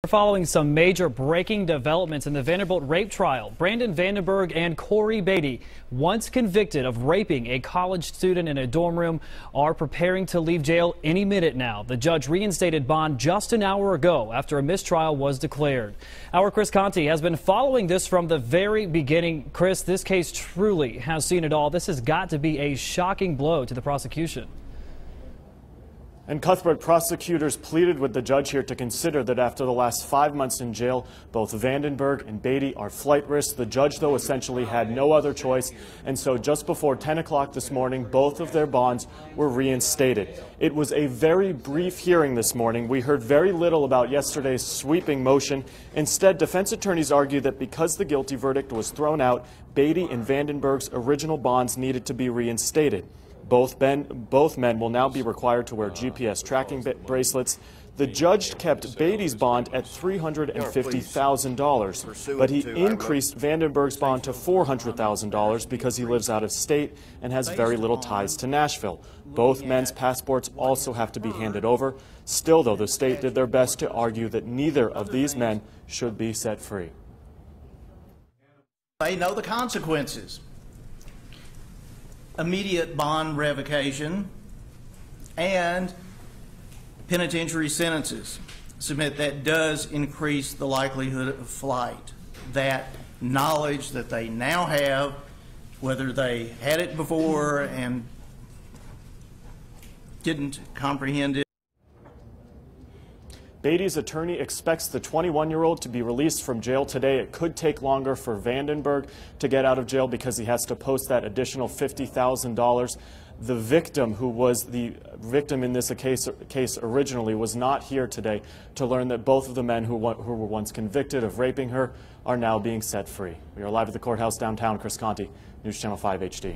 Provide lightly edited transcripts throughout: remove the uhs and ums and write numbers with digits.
Following some major breaking developments in the Vanderbilt rape trial, Vandenburg and Cory Batey, once convicted of raping a college student in a dorm room, are preparing to leave jail any minute now. The judge reinstated bond just an hour ago after a mistrial was declared. Our Chris Conti has been following this from the very beginning. Chris, this case truly has seen it all. This has got to be a shocking blow to the prosecution. And Cuthbert, prosecutors pleaded with the judge here to consider that after the last 5 months in jail, both Vandenburg and Batey are flight risks. The judge, though, essentially had no other choice. And so just before 10 o'clock this morning, both of their bonds were reinstated. It was a very brief hearing this morning. We heard very little about yesterday's sweeping motion. Instead, defense attorneys argued that because the guilty verdict was thrown out, Batey and Vandenburg's original bonds needed to be reinstated. Both men will now be required to wear GPS tracking bracelets. The judge kept Batey's bond at $350,000, but he increased Vandenburg's bond to $400,000 because he lives out of state and has very little ties to Nashville. Both men's passports also have to be handed over. Still, though, the state did their best to argue that neither of these men should be set free. They know the consequences. Immediate bond revocation and penitentiary sentences. Submit that does increase the likelihood of flight. That knowledge that they now have, whether they had it before and didn't comprehend it. Batey's attorney expects the 21-year-old to be released from jail today. It could take longer for Vandenburg to get out of jail because he has to post that additional $50,000. The victim, who was the victim in this case originally, was not here today to learn that both of the men who were once convicted of raping her are now being set free. We are live at the courthouse downtown. Chris Conti, News Channel 5 HD.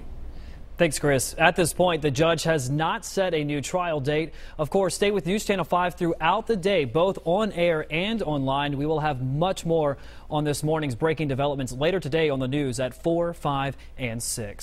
Thanks, Chris. At this point, the judge has not set a new trial date. Of course, stay with News Channel 5 throughout the day, both on air and online. We will have much more on this morning's breaking developments later today on the news at 4, 5, and 6.